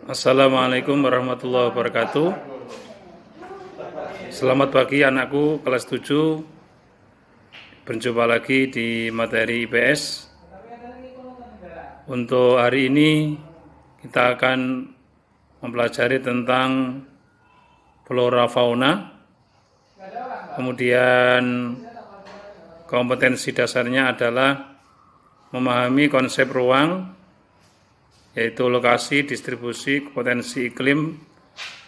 Assalamualaikum warahmatullahi wabarakatuh. Selamat pagi anakku kelas 7. Berjumpa lagi di materi IPS. Untuk hari ini kita akan mempelajari tentang flora fauna. Kemudian kompetensi dasarnya adalah memahami konsep ruang, yaitu lokasi, distribusi, potensi iklim,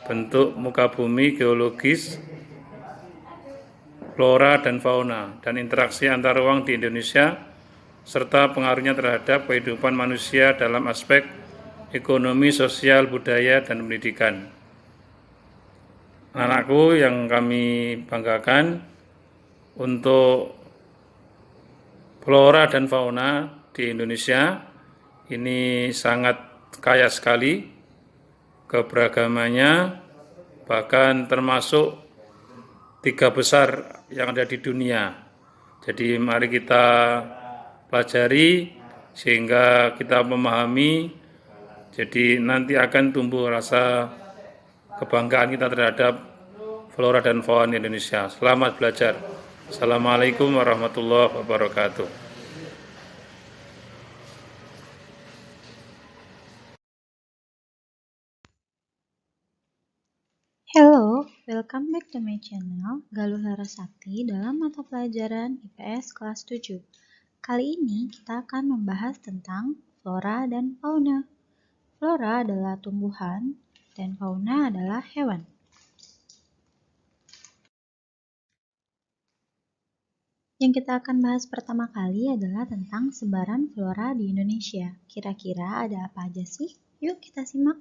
bentuk muka bumi, geologis, flora dan fauna, dan interaksi antar ruang di Indonesia, serta pengaruhnya terhadap kehidupan manusia dalam aspek ekonomi, sosial, budaya, dan pendidikan. Anakku yang kami banggakan, untuk flora dan fauna di Indonesia ini sangat kaya sekali keberagamannya, bahkan termasuk 3 besar yang ada di dunia. Jadi mari kita pelajari sehingga kita memahami, jadi nanti akan tumbuh rasa kebanggaan kita terhadap flora dan fauna Indonesia. Selamat belajar. Assalamualaikum warahmatullahi wabarakatuh. Hello, welcome back to my channel Galuh Larasati dalam mata pelajaran IPS kelas 7. Kali ini kita akan membahas tentang flora dan fauna. Flora adalah tumbuhan dan fauna adalah hewan. Yang kita akan bahas pertama kali adalah tentang sebaran flora di Indonesia. Kira-kira ada apa aja sih? Yuk kita simak.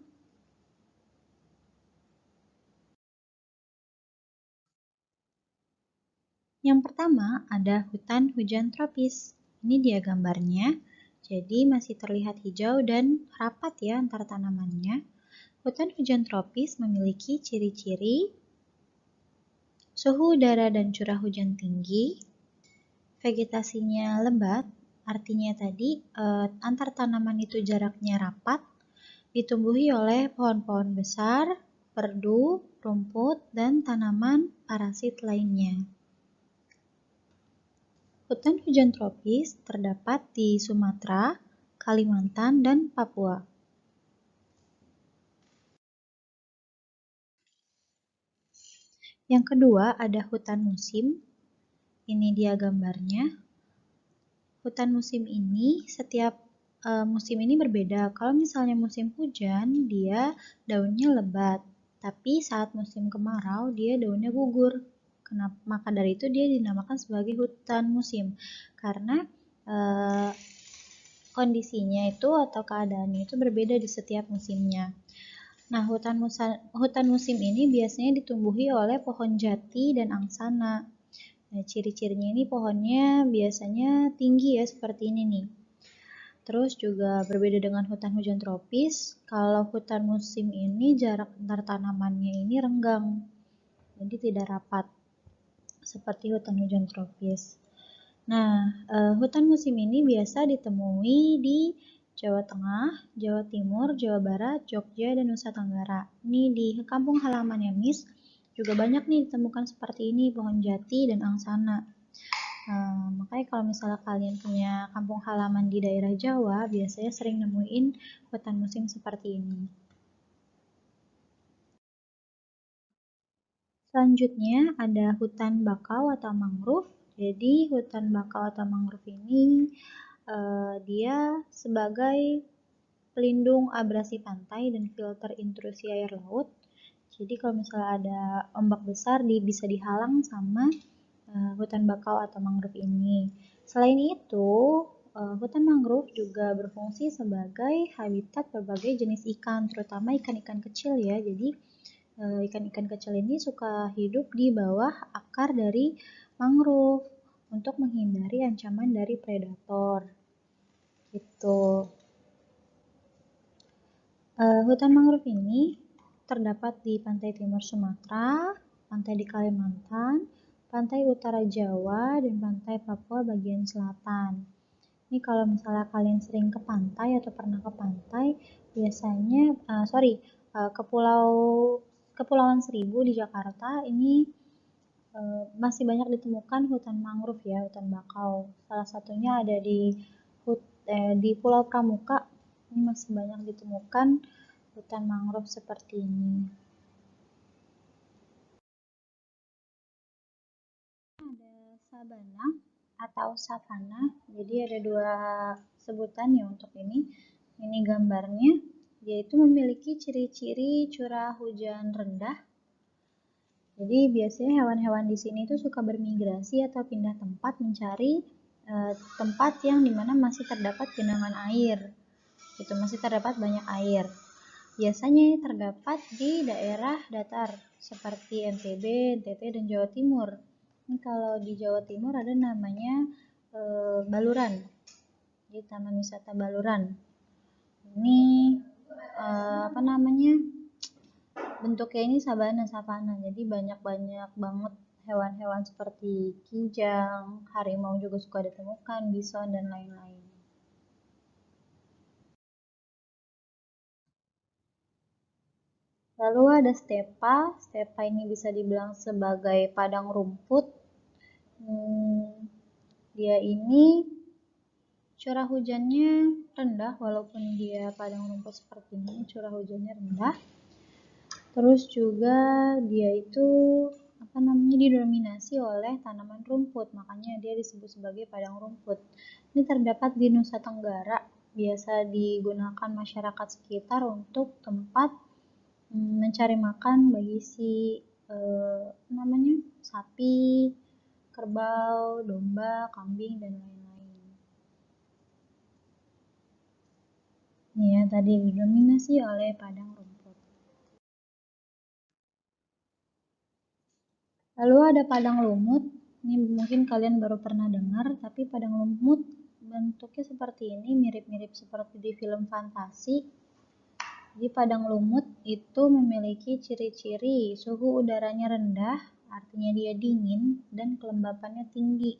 Yang pertama ada hutan hujan tropis. Ini dia gambarnya. Jadi masih terlihat hijau dan rapat ya antar tanamannya. Hutan hujan tropis memiliki ciri-ciri suhu udara dan curah hujan tinggi, vegetasinya lebat, artinya tadi antar tanaman itu jaraknya rapat, ditumbuhi oleh pohon-pohon besar, perdu, rumput, dan tanaman parasit lainnya. Hutan hujan tropis terdapat di Sumatera, Kalimantan, dan Papua. Yang kedua ada hutan musim. Ini dia gambarnya. Hutan musim ini setiap musim ini berbeda. Kalau misalnya musim hujan, dia daunnya lebat. Tapi saat musim kemarau, dia daunnya gugur. Maka dari itu dia dinamakan sebagai hutan musim. Karena kondisinya itu atau keadaannya itu berbeda di setiap musimnya. Nah, hutan musim ini biasanya ditumbuhi oleh pohon jati dan angsana. Nah, ciri-cirinya ini pohonnya biasanya tinggi ya, seperti ini nih. Terus juga berbeda dengan hutan hujan tropis, kalau hutan musim ini jarak antar tanamannya ini renggang, jadi tidak rapat, seperti hutan hujan tropis. Nah, hutan musim ini biasa ditemui di Jawa Tengah, Jawa Timur, Jawa Barat, Jogja, dan Nusa Tenggara. Ini di kampung halamannya Miss juga banyak nih ditemukan seperti ini, pohon jati dan angsana. Makanya kalau misalnya kalian punya kampung halaman di daerah Jawa, biasanya sering nemuin hutan musim seperti ini. Selanjutnya ada hutan bakau atau mangrove. Jadi hutan bakau atau mangrove ini dia sebagai pelindung abrasi pantai dan filter intrusi air laut. Jadi kalau misalnya ada ombak besar, bisa dihalang sama hutan bakau atau mangrove ini. Selain itu, hutan mangrove juga berfungsi sebagai habitat berbagai jenis ikan, terutama ikan-ikan kecil ya. Jadi ikan-ikan kecil ini suka hidup di bawah akar dari mangrove untuk menghindari ancaman dari predator. Gitu. Hutan mangrove ini terdapat di pantai timur Sumatera, pantai di Kalimantan, pantai utara Jawa, dan pantai Papua bagian selatan. Ini kalau misalnya kalian sering ke pantai atau pernah ke pantai, biasanya Kepulauan Seribu di Jakarta ini masih banyak ditemukan hutan mangrove ya, hutan bakau. Salah satunya ada di Pulau Pramuka. Ini masih banyak ditemukan hutan mangrove seperti ini. Ada sabana atau savana. Jadi ada dua sebutan ya untuk ini. Ini gambarnya, yaitu memiliki ciri-ciri curah hujan rendah. Jadi biasanya hewan-hewan di sini tuh suka bermigrasi atau pindah tempat mencari tempat yang dimana masih terdapat genangan air. Gitu, masih terdapat banyak air. Biasanya terdapat di daerah datar seperti NTB, NTT, dan Jawa Timur. Ini kalau di Jawa Timur ada namanya Baluran, di Taman Wisata Baluran. Ini apa namanya? Bentuknya ini savana, jadi banyak banget hewan-hewan seperti kijang, harimau juga suka ditemukan, bison, dan lain-lain. Lalu ada stepa ini bisa dibilang sebagai padang rumput. Dia ini curah hujannya rendah, walaupun dia padang rumput seperti ini, curah hujannya rendah. Terus juga dia itu didominasi oleh tanaman rumput, makanya dia disebut sebagai padang rumput. Ini terdapat di Nusa Tenggara, biasa digunakan masyarakat sekitar untuk tempat mencari makan bagi sapi, kerbau, domba, kambing, dan lain-lain. Ini ya, tadi didominasi oleh padang rumput. Lalu ada padang lumut. Ini mungkin kalian baru pernah dengar, tapi padang lumut bentuknya seperti ini, mirip-mirip seperti di film fantasi. Di padang lumut itu memiliki ciri-ciri suhu udaranya rendah, artinya dia dingin, dan kelembapannya tinggi.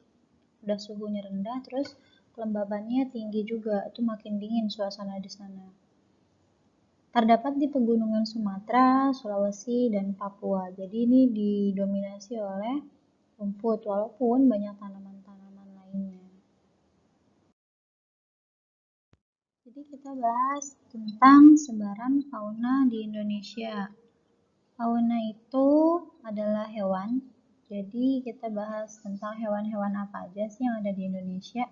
Udah suhunya rendah, terus kelembabannya tinggi juga, itu makin dingin suasana di sana. Terdapat di pegunungan Sumatera, Sulawesi, dan Papua. Jadi ini didominasi oleh rumput, walaupun banyak tanaman-tanaman lainnya. Jadi kita bahas tentang sebaran fauna di Indonesia. Fauna itu adalah hewan. Jadi kita bahas tentang hewan-hewan apa aja sih yang ada di Indonesia.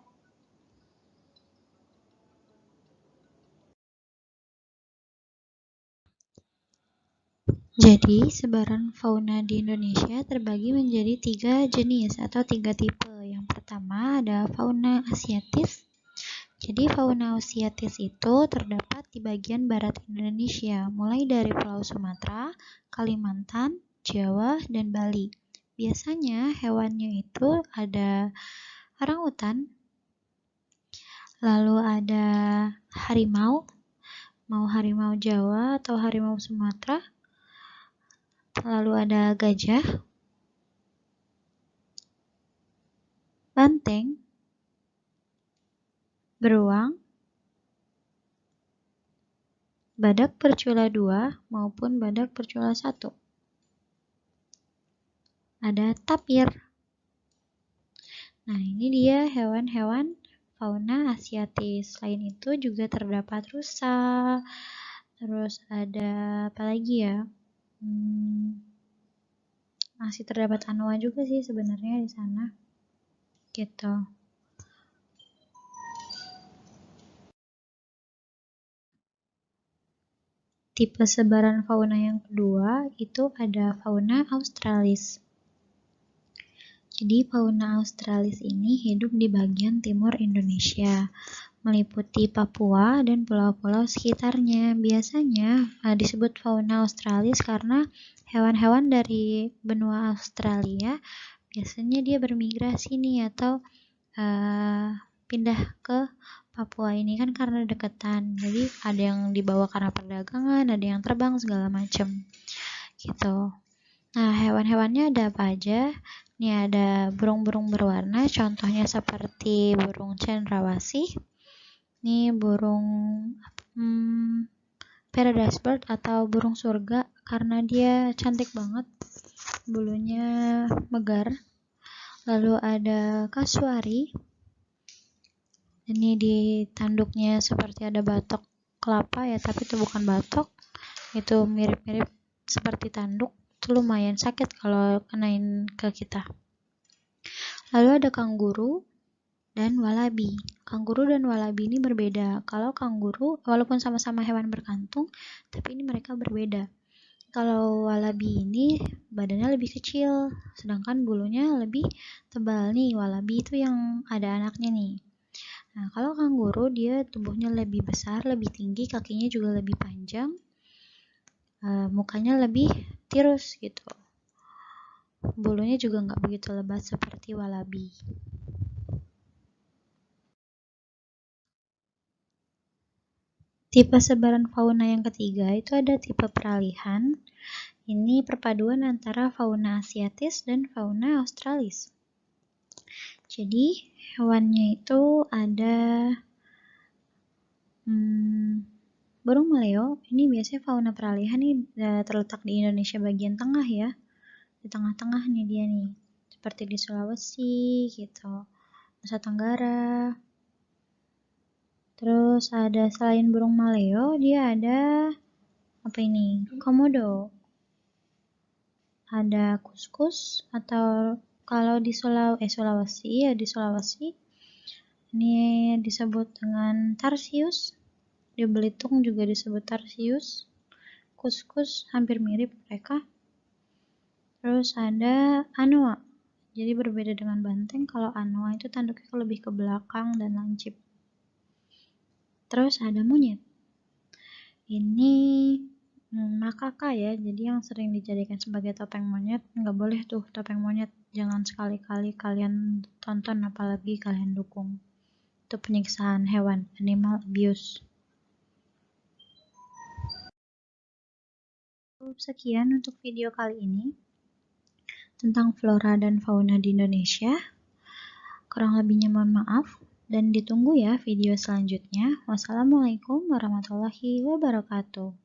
Jadi, sebaran fauna di Indonesia terbagi menjadi 3 jenis atau 3 tipe. Yang pertama ada fauna asiatis. Jadi, fauna asiatis itu terdapat di bagian barat Indonesia, mulai dari Pulau Sumatera, Kalimantan, Jawa, dan Bali. Biasanya hewannya itu ada orangutan, lalu ada harimau, mau harimau Jawa atau harimau Sumatera, lalu ada gajah, banteng, beruang, badak bercula 2 maupun badak bercula 1. Ada tapir. Nah, ini dia hewan-hewan fauna asiatis. Selain itu juga terdapat rusa. Terus ada apa lagi ya? Masih terdapat anoa juga sih sebenarnya di sana. Gitu. Tipe sebaran fauna yang kedua itu ada fauna australis. Jadi fauna australis ini hidup di bagian timur Indonesia, meliputi Papua dan pulau-pulau sekitarnya. Biasanya disebut fauna australis karena hewan-hewan dari benua Australia biasanya dia bermigrasi nih atau pindah ke Papua ini kan karena deketan. Jadi ada yang dibawa karena perdagangan, ada yang terbang segala macam. Gitu. Nah, hewan-hewannya ada apa aja? Ini ada burung-burung berwarna, contohnya seperti burung cendrawasih. Ini burung paradise bird atau burung surga karena dia cantik banget, bulunya megar. Lalu ada kasuari. Ini di tanduknya seperti ada batok kelapa ya, tapi itu bukan batok. Itu mirip-mirip seperti tanduk. Itu lumayan sakit kalau kenain ke kita. Lalu ada kanguru dan walabi. Kanguru dan walabi ini berbeda. Kalau kanguru, walaupun sama-sama hewan berkantung, tapi ini mereka berbeda. Kalau walabi ini badannya lebih kecil, sedangkan bulunya lebih tebal nih. Walabi itu yang ada anaknya nih. Nah, kalau kanguru dia tubuhnya lebih besar, lebih tinggi, kakinya juga lebih panjang, mukanya lebih tirus gitu. Bulunya juga nggak begitu lebat seperti walabi. Tipe sebaran fauna yang ketiga itu ada tipe peralihan. Ini perpaduan antara fauna asiatis dan fauna australis. Jadi hewannya itu ada burung maleo. Ini biasanya fauna peralihan nih terletak di Indonesia bagian tengah ya. Di tengah-tengah nih dia nih. Seperti di Sulawesi gitu. Nusa Tenggara. Terus ada selain burung maleo, dia ada apa ini? Komodo. Ada kuskus atau kalau di Sulawesi ya, di Sulawesi ini disebut dengan tarsius. Di Belitung juga disebut tarsius. Kuskus hampir mirip mereka. Terus ada anoa. Jadi berbeda dengan banteng, kalau anoa itu tanduknya lebih ke belakang dan lancip. Terus ada monyet. Ini makaka ya, jadi yang sering dijadikan sebagai topeng monyet. Nggak boleh tuh topeng monyet, jangan sekali-kali kalian tonton, apalagi kalian dukung. Itu penyiksaan hewan, animal abuse. Sekian untuk video kali ini tentang flora dan fauna di Indonesia. Kurang lebihnya mohon maaf, dan ditunggu ya video selanjutnya. Wassalamualaikum warahmatullahi wabarakatuh.